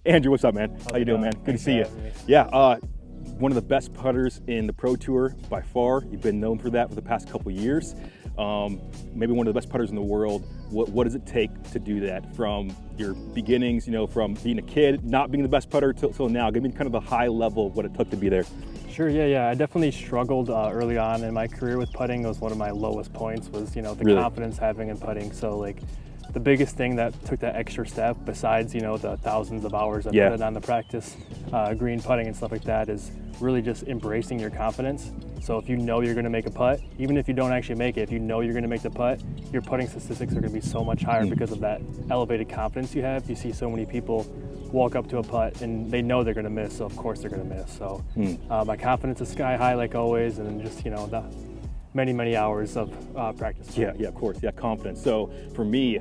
Andrew, what's up, man? How you doing, man? Good to Thanks see you. for having me. Yeah, one of the best putters in the Pro Tour by far. You've been known for that for the past couple of years. Maybe one of the best putters in the world. What does it take to do that from your beginnings, you know, from being a kid, not being the best putter till now? Give me kind of a high level of what it took to be there. Sure, yeah. I definitely struggled early on in my career with putting. It was one of my lowest points was, the Really? confidence having in putting. So like the biggest thing that took that extra step besides, the thousands of hours I put in on the practice green putting and stuff like that is really just embracing your confidence. So if you know you're going to make a putt, even if you don't actually make it, if you know you're going to make the putt, your putting statistics are going to be so much higher because of that elevated confidence you have. You see so many people walk up to a putt and they know they're going to miss, so of course they're going to miss. So my confidence is sky high like always, and just the many hours of practice. Yeah, of course. Yeah, confidence. So for me,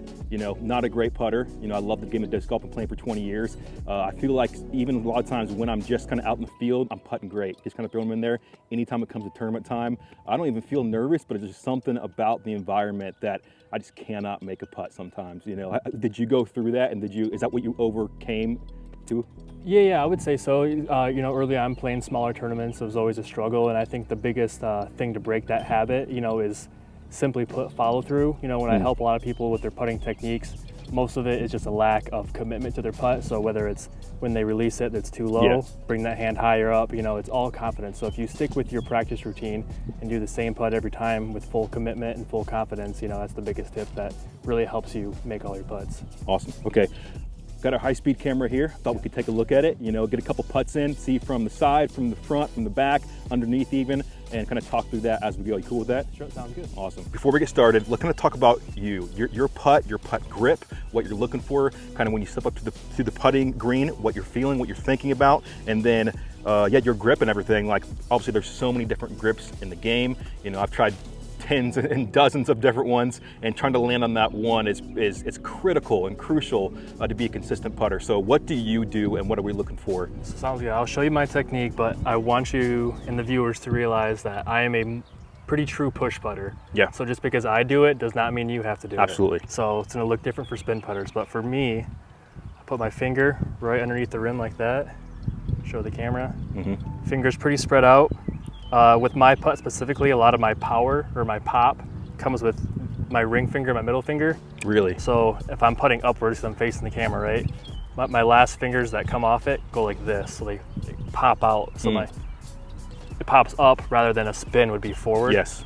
not a great putter. I love the game of disc golf. I've been playing for 20 years. I feel like even a lot of times when I'm just kind of out in the field, I'm putting great. Just kind of throwing them in there. Anytime it comes to tournament time, I don't even feel nervous, but it's just something about the environment that I just cannot make a putt sometimes. Did you go through that, and is that what you overcame too? Yeah, I would say so. Early on playing smaller tournaments, it was always a struggle, and I think the biggest thing to break that habit, is simply follow through. When I help a lot of people with their putting techniques, most of it is just a lack of commitment to their putt. So whether it's when they release it, that's too low, bring that hand higher up, it's all confidence. So if you stick with your practice routine and do the same putt every time with full commitment and full confidence, that's the biggest tip that really helps you make all your putts. Awesome. Okay. Got our high-speed camera here. Thought we could take a look at it, get a couple putts in, see from the side, from the front, from the back, underneath even, and kind of talk through that as we go. You cool with that? Sure, sounds good. Awesome. Before we get started, let's kind of talk about your putt grip, what you're looking for, kind of when you step up to the putting green, what you're feeling, what you're thinking about, and then your grip and everything. Like obviously there's so many different grips in the game. I've tried tens and dozens of different ones, and trying to land on that one is critical and crucial to be a consistent putter. So what do you do, and what are we looking for? So sounds good. I'll show you my technique, but I want you and the viewers to realize that I am a pretty true push putter. Yeah. So just because I do it does not mean you have to do it. Absolutely. So it's going to look different for spin putters, but for me, I put my finger right underneath the rim like that. Show the camera. Fingers pretty spread out. With my putt specifically, a lot of my power or my pop comes with my ring finger, my middle finger. Really? So if I'm putting upwards, because I'm facing the camera, right? My last fingers that come off it go like this, so they pop out. So it pops up rather than a spin would be forward. Yes.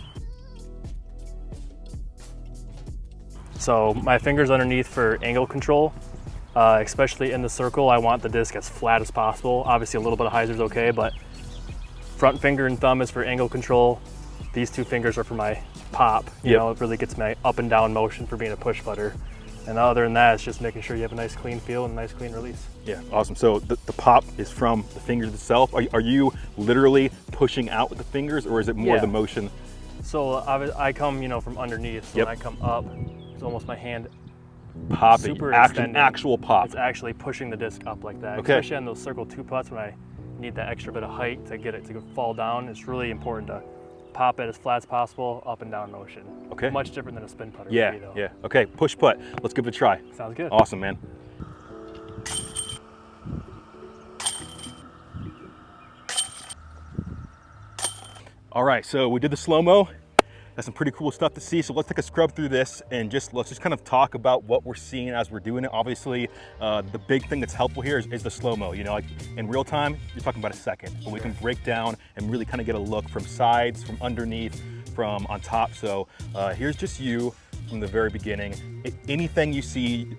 So my fingers underneath for angle control, especially in the circle. I want the disc as flat as possible. Obviously, a little bit of hyzer is okay, but front finger and thumb is for angle control. These two fingers are for my pop. It really gets my up and down motion for being a push putter. And other than that, it's just making sure you have a nice clean feel and a nice clean release. Yeah, awesome. So the pop is from the fingers itself. Are you literally pushing out with the fingers, or is it more the motion? So I come, from underneath. So when I come up, it's almost my hand popping, super actual pop. It's actually pushing the disc up like that. Okay. Especially on those circle 2 putts when I need that extra bit of height to get it to fall down. It's really important to pop it as flat as possible, up and down motion. Okay. Much different than a spin putter would be, though. Yeah. Okay, push putt. Let's give it a try. Sounds good. Awesome, man. All right, so we did the slow-mo. That's some pretty cool stuff to see. So let's take a scrub through this and let's just kind of talk about what we're seeing as we're doing it. Obviously, the big thing that's helpful here is the slow-mo. Like in real time, you're talking about a second, but we can break down and really kind of get a look from sides, from underneath, from on top. So here's just you from the very beginning. Anything you see,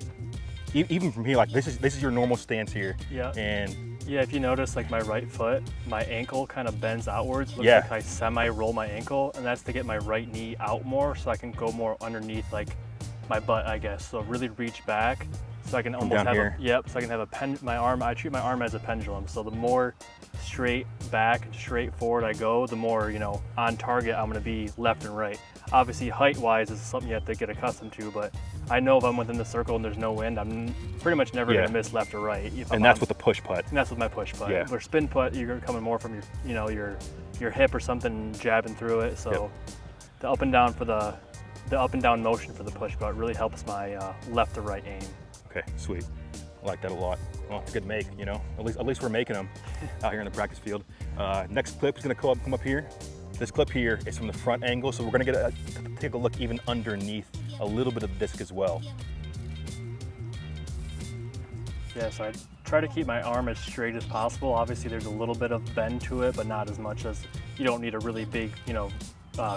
even from here, like this is your normal stance here. Yeah. And yeah, if you notice, like my right foot, my ankle kind of bends outwards. Looks like I semi-roll my ankle, and that's to get my right knee out more so I can go more underneath like my butt, I guess. So really reach back so I can almost have so I can have my arm, I treat my arm as a pendulum. So the more straight back and straight forward I go, the more, on target I'm gonna be left and right. Obviously height-wise is something you have to get accustomed to, but I know if I'm within the circle and there's no wind, I'm pretty much never gonna miss left or right. And that's with the push putt. And that's with my push putt. Where spin putt, you're coming more from your hip or something, jabbing through it. So the up and down motion for the push putt really helps my left to right aim. Okay, sweet. I like that a lot. Well, it's a good make, you know. At least we're making them out here in the practice field. Next clip is gonna come up here. This clip here is from the front angle, so we're gonna take a look even underneath a little bit of the disc as well. Yeah, so I try to keep my arm as straight as possible. Obviously there's a little bit of bend to it, but not as much as, you don't need a really big, you know,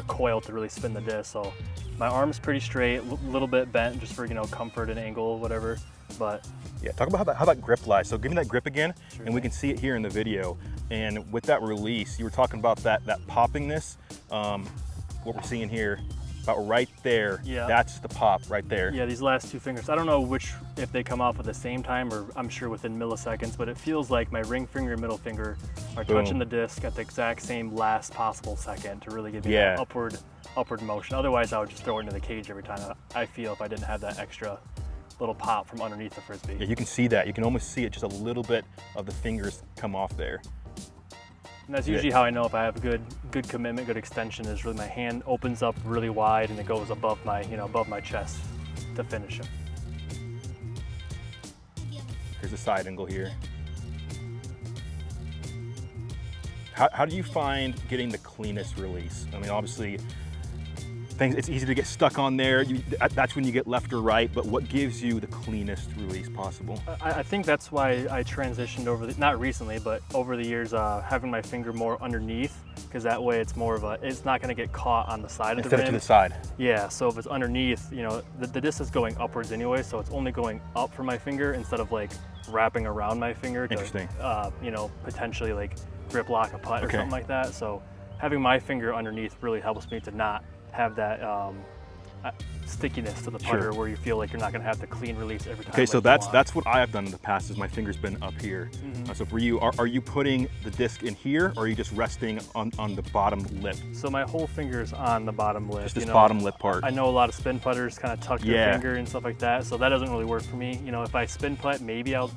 coil to really spin the disc. So my arm's pretty straight, a little bit bent just for, you know, comfort and angle, whatever. But yeah, talk about how that grip lies. So give me that grip again, sure and we can see it here in the video. And with that release, you were talking about that poppingness. What we're seeing here, about right there, yeah, that's the pop right there. Yeah, these last two fingers, I don't know if they come off at the same time, or I'm sure within milliseconds, but it feels like my ring finger and middle finger are touching the disc at the exact same last possible second to really give me that upward motion. Otherwise, I would just throw it into the cage every time. I feel if I didn't have that extra little pop from underneath the Frisbee. Yeah, you can see that. You can almost see it, just a little bit of the fingers come off there. And that's usually how I know if I have good commitment, good extension, is really my hand opens up really wide and it goes above my, you know, above my chest to finish it. Here's a side angle here. How do you find getting the cleanest release? I mean, obviously, it's easy to get stuck on there. That's when you get left or right, but what gives you the cleanest release possible? I think that's why I transitioned not recently, but over the years, having my finger more underneath, because that way it's more of it's not gonna get caught on the side of the rim. Instead of to the side. Yeah, so if it's underneath, you know, the disc is going upwards anyway, so it's only going up for my finger instead of like wrapping around my finger to, interesting, you know, potentially like grip lock a putt or something like that. So having my finger underneath really helps me to not have that stickiness to the putter where you feel like you're not going to have the clean release every time. Okay, so that's what I have done in the past, is my finger's been up here. So for you, are you putting the disc in here, or are you just resting on the bottom lip? So my whole finger's on the bottom lip. Just this bottom lip part. I know a lot of spin putters kind of tuck their finger and stuff like that, so that doesn't really work for me. You know, if I spin putt, maybe I'll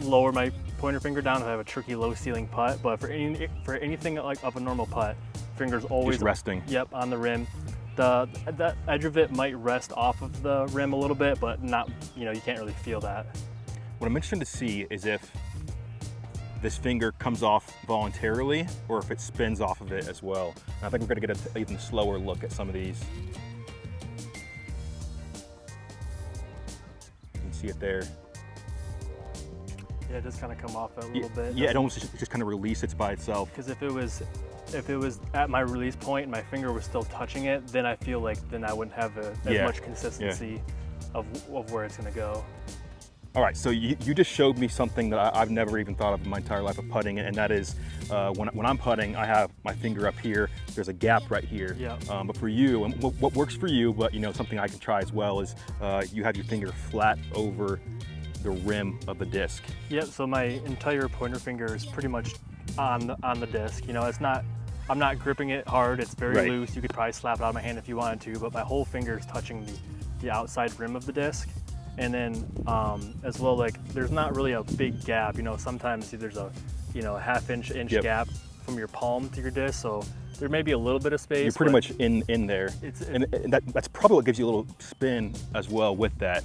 lower my pointer finger down if I have a tricky low ceiling putt, but for anything like of a normal putt, finger's always just resting. Yep, on the rim. The edge of it might rest off of the rim a little bit, but not, you know, you can't really feel that. What I'm interested to see is if this finger comes off voluntarily or if it spins off of it as well. And I think we're gonna get an even slower look at some of these. You can see it there. Yeah, it does kind of come off a little bit. Yeah, it almost just kind of releases by itself. Because if it was at my release point and my finger was still touching it, then I feel like then I wouldn't have as much consistency of where it's gonna go. All right, so you just showed me something that I've never even thought of in my entire life of putting, and that is when I'm putting, I have my finger up here, there's a gap right here. Yeah. But for you, and what works for you, but you know, something I can try as well, is you have your finger flat over the rim of the disc. Yep, so my entire pointer finger is pretty much on the disc. You know, I'm not gripping it hard, it's very loose. You could probably slap it out of my hand if you wanted to, but my whole finger is touching the outside rim of the disc. And then as well, like there's not really a big gap. You know, sometimes there's a, you know, a half-inch gap from your palm to your disc, so there may be a little bit of space. You're pretty much in there. And that's probably what gives you a little spin as well with that.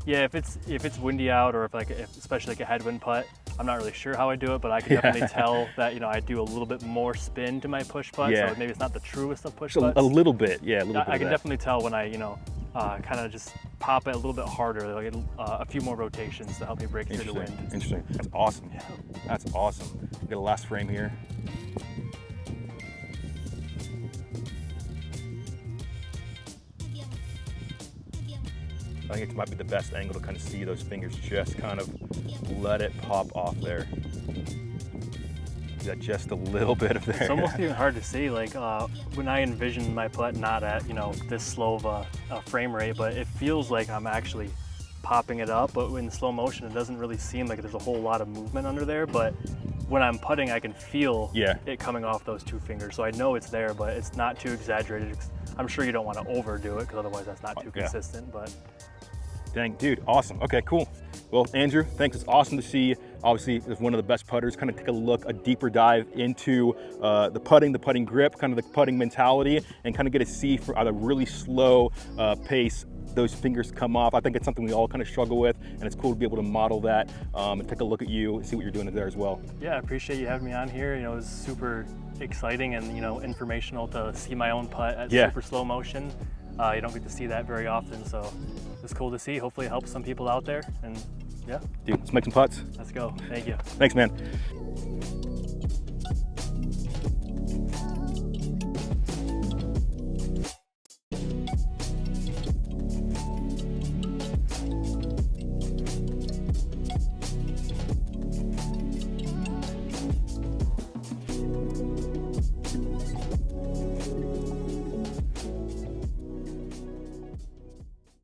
Yeah, if it's windy out, or especially like a headwind putt, I'm not really sure how I do it, but I can definitely tell that, you know, I do a little bit more spin to my push putt. So maybe it's not the truest of push putts. A little bit, yeah. A little bit I can definitely tell when I, you know, kind of just pop it a little bit harder, like a few more rotations to help me break through the wind. Interesting. That's awesome. Yeah. That's awesome. We got a last frame here. I think it might be the best angle to kind of see those fingers just kind of let it pop off there. Got just a little bit of there. It's almost even hard to see, like when I envision my putt not at, you know, this slow of a frame rate, but it feels like I'm actually popping it up, but in slow motion it doesn't really seem like there's a whole lot of movement under there, but when I'm putting I can feel it coming off those two fingers, so I know it's there, but it's not too exaggerated. I'm sure you don't want to overdo it, because otherwise that's not too consistent, but... Dang, dude, awesome. Okay, cool. Well, Andrew, thanks. It's awesome to see. Obviously, as one of the best putters, kind of take a deeper dive into the putting grip, kind of the putting mentality, and kind of get a see for at a really slow pace those fingers come off. I think it's something we all kind of struggle with, and it's cool to be able to model that and take a look at you and see what you're doing there as well. Yeah, I appreciate you having me on here. You know, it was super exciting and, you know, informational to see my own putt at super slow motion. You don't get to see that very often, so it's cool to see. Hopefully it helps some people out there, and yeah. Dude, let's make some putts. Let's go. Thank you. Thanks, man.